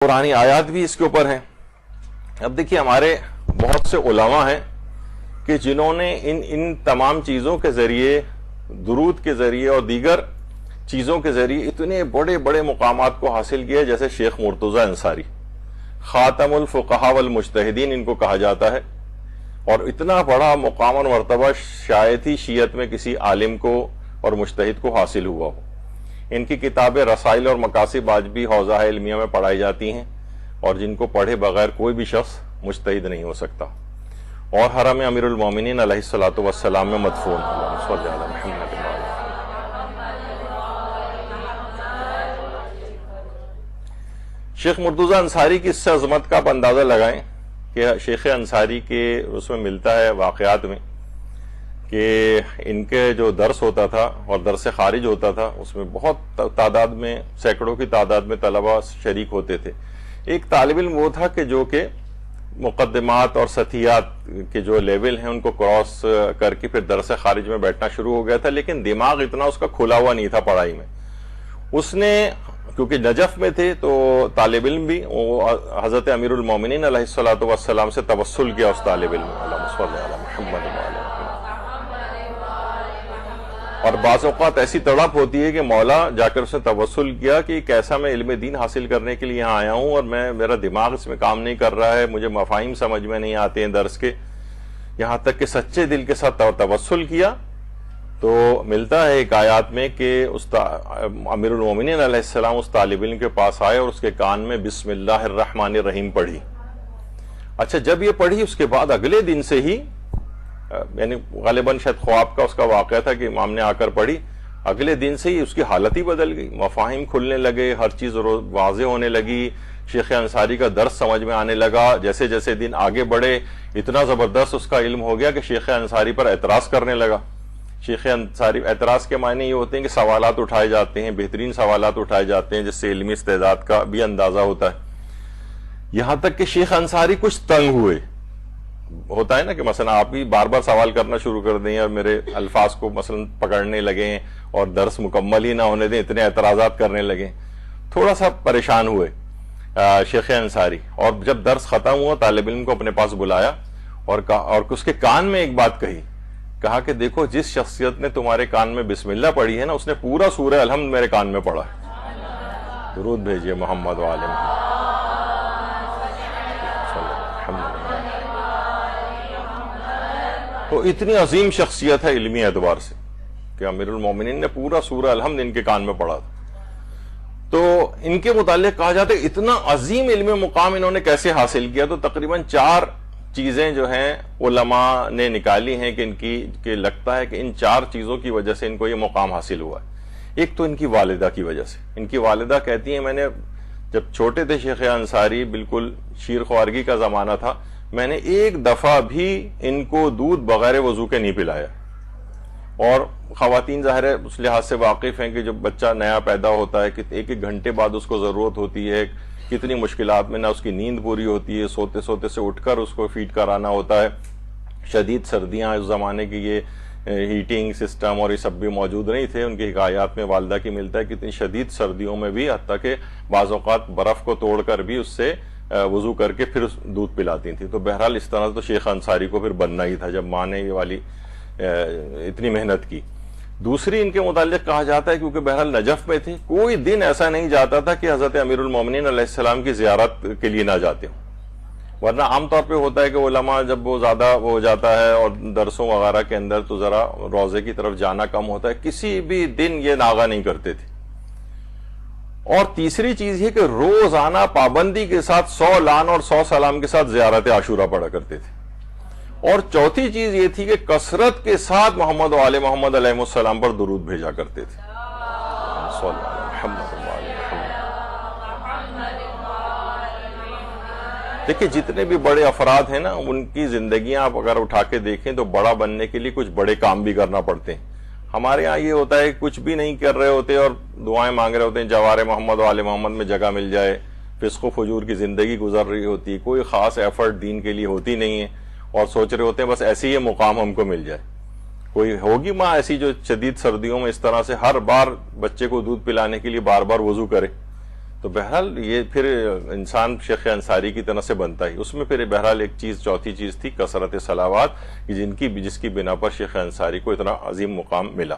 قرآنی آیات بھی اس کے اوپر ہیں۔ اب دیکھیے ہمارے بہت سے علماء ہیں کہ جنہوں نے ان تمام چیزوں کے ذریعے، درود کے ذریعے اور دیگر چیزوں کے ذریعے اتنے بڑے بڑے مقامات کو حاصل کیا، جیسے شیخ مرتضی انصاری، خاتم الفقہاء والمجتہدین ان کو کہا جاتا ہے، اور اتنا بڑا مقام اور مرتبہ شاید ہی شیعت میں کسی عالم کو اور مجتہد کو حاصل ہوا ہو۔ ان کی کتابیں رسائل اور مقاصد آج بھی حوزہ علمیہ میں پڑھائی جاتی ہیں، اور جن کو پڑھے بغیر کوئی بھی شخص مجتہد نہیں ہو سکتا، اور حرم امیر المومنین علیہ الصلوۃ والسلام میں مدفون۔ اللہم صل علی محمد۔ شیخ مرتضی انصاری کی اس سے عظمت کا آپ اندازہ لگائیں کہ شیخ انصاری کے اس میں ملتا ہے واقعات میں کہ ان کے جو درس ہوتا تھا اور درس خارج ہوتا تھا، اس میں بہت تعداد میں، سینکڑوں کی تعداد میں طلبہ شریک ہوتے تھے۔ ایک طالب علم وہ تھا کہ جو کہ مقدمات اور سطحیات کے جو لیول ہیں ان کو کراس کر کے پھر درس خارج میں بیٹھنا شروع ہو گیا تھا، لیکن دماغ اتنا اس کا کھلا ہوا نہیں تھا پڑھائی میں۔ اس نے کیونکہ نجف میں تھے تو طالب علم بھی وہ حضرت امیر المومنین علیہ الصلوۃ والسلام سے توسل کیا اس طالب علم نے، اللہم صل علی محمد وعلی۔ اور بعض اوقات ایسی تڑپ ہوتی ہے کہ مولا جا کر اس نے توسل کیا کہ کیسا میں علم دین حاصل کرنے کے لیے یہاں آیا ہوں اور میرا دماغ اس میں کام نہیں کر رہا ہے، مجھے مفاہیم سمجھ میں نہیں آتے ہیں درس کے، یہاں تک کہ سچے دل کے ساتھ توسل کیا تو ملتا ہے ایک آیات میں کہ امیر المومنین علیہ السلام اس طالب علم کے پاس آئے اور اس کے کان میں بسم اللہ الرحمن الرحیم پڑھی۔ اچھا، جب یہ پڑھی اس کے بعد اگلے دن سے ہی، یعنی غالباً شاید خواب کا اس کا واقعہ تھا کہ امام نے آ کر پڑھی، اگلے دن سے ہی اس کی حالت ہی بدل گئی، مفاہیم کھلنے لگے، ہر چیز واضح ہونے لگی، شیخ انصاری کا درس سمجھ میں آنے لگا۔ جیسے جیسے دن آگے بڑھے اتنا زبردست اس کا علم ہو گیا کہ شیخ انصاری پر اعتراض کرنے لگا۔ شیخ انصاری، اعتراض کے معنی یہ ہوتے ہیں کہ سوالات اٹھائے جاتے ہیں، بہترین سوالات اٹھائے جاتے ہیں جس سے علمی استعداد کا بھی اندازہ ہوتا ہے۔ یہاں تک کہ شیخ انصاری کچھ تنگ ہوئے، ہوتا ہے نا کہ مثلا آپ بھی بار بار سوال کرنا شروع کر دیں اور میرے الفاظ کو مثلا پکڑنے لگیں اور درس مکمل ہی نہ ہونے دیں، اتنے اعتراضات کرنے لگیں، تھوڑا سا پریشان ہوئے شیخ انصاری۔ اور جب درس ختم ہوا طالب علم کو اپنے پاس بلایا اور اس کے کان میں ایک بات کہا کہ دیکھو جس شخصیت نے تمہارے کان میں بسم اللہ پڑھی ہے نا، اس نے پورا سورہ الحمد میرے کان میں پڑھا ہے۔ درود بھیجئے محمد وعلی محمد۔ تو اتنی عظیم شخصیت ہے علمی اعتبار سے کہ امیر المومنین نے پورا سورہ الحمد ان کے کان میں پڑھا تھا۔ تو ان کے متعلق کہا جاتا ہے اتنا عظیم علمی مقام انہوں نے کیسے حاصل کیا، تو تقریباً 4 چیزیں جو ہیں علماء نے نکالی ہیں کہ لگتا ہے کہ ان 4 چیزوں کی وجہ سے ان کو یہ مقام حاصل ہوا ہے۔ ایک تو ان کی والدہ کی وجہ سے، ان کی والدہ کہتی ہیں میں نے جب چھوٹے تھے شیخ انصاری، بالکل شیر خوارگی کا زمانہ تھا، میں نے ایک دفعہ بھی ان کو دودھ بغیر وضو کے نہیں پلایا۔ اور خواتین ظاہر ہے اس لحاظ سے واقف ہیں کہ جب بچہ نیا پیدا ہوتا ہے کہ ایک ایک گھنٹے بعد اس کو ضرورت ہوتی ہے، کتنی مشکلات میں، نہ اس کی نیند پوری ہوتی ہے، سوتے سوتے سے اٹھ کر اس کو فیڈ کرانا ہوتا ہے، شدید سردیاں، اس زمانے کی یہ ہیٹنگ سسٹم اور یہ سب بھی موجود نہیں تھے۔ ان کی حکایات میں والدہ کی ملتا ہے کہ اتنی شدید سردیوں میں بھی حتیٰ کہ بعض اوقات برف کو توڑ کر بھی اس سے وضو کر کے پھر دودھ پلاتی تھی۔ تو بہرحال اس طرح تو شیخ انصاری کو پھر بننا ہی تھا جب ماں نے یہ والی اتنی محنت کی۔ دوسری ان کے متعلق کہا جاتا ہے کیونکہ بہرحال نجف میں تھے، کوئی دن ایسا نہیں جاتا تھا کہ حضرت امیر المومنین علیہ السلام کی زیارت کے لیے نہ جاتے ہوں، ورنہ عام طور پہ ہوتا ہے کہ علماء جب وہ زیادہ ہو جاتا ہے اور درسوں وغیرہ کے اندر تو ذرا روضے کی طرف جانا کم ہوتا ہے، کسی بھی دن یہ ناغہ نہیں کرتے تھے۔ اور تیسری چیز یہ کہ روزانہ پابندی کے ساتھ 100 لعن اور 100 سلام کے ساتھ زیارت عاشورہ پڑھا کرتے تھے۔ اور چوتھی چیز یہ تھی کہ کثرت کے ساتھ محمد و آل محمد علیہ السلام پر درود بھیجا کرتے تھے۔ دیکھیں جتنے بھی بڑے افراد ہیں نا، ان کی زندگیاں آپ اگر اٹھا کے دیکھیں تو بڑا بننے کے لیے کچھ بڑے کام بھی کرنا پڑتے ہیں۔ ہمارے ہاں یہ ہوتا ہے کہ کچھ بھی نہیں کر رہے ہوتے اور دعائیں مانگ رہے ہوتے ہیں جوار محمد و آل محمد میں جگہ مل جائے، فسق و فجور کی زندگی گزر رہی ہوتی ہے، کوئی خاص ایفرٹ دین کے لیے ہوتی نہیں ہے، اور سوچ رہے ہوتے ہیں بس ایسے ہی یہ مقام ہم کو مل جائے۔ کوئی ہوگی ماں ایسی جو شدید سردیوں میں اس طرح سے ہر بار بچے کو دودھ پلانے کے لیے بار بار وضو کرے؟ تو بہرحال یہ پھر انسان شیخ انصاری کی طرح سے بنتا ہی. اس میں پھر بہرحال ایک چیز، چوتھی چیز تھی کثرت صلوات، جس کی بنا پر شیخ انصاری کو اتنا عظیم مقام ملا.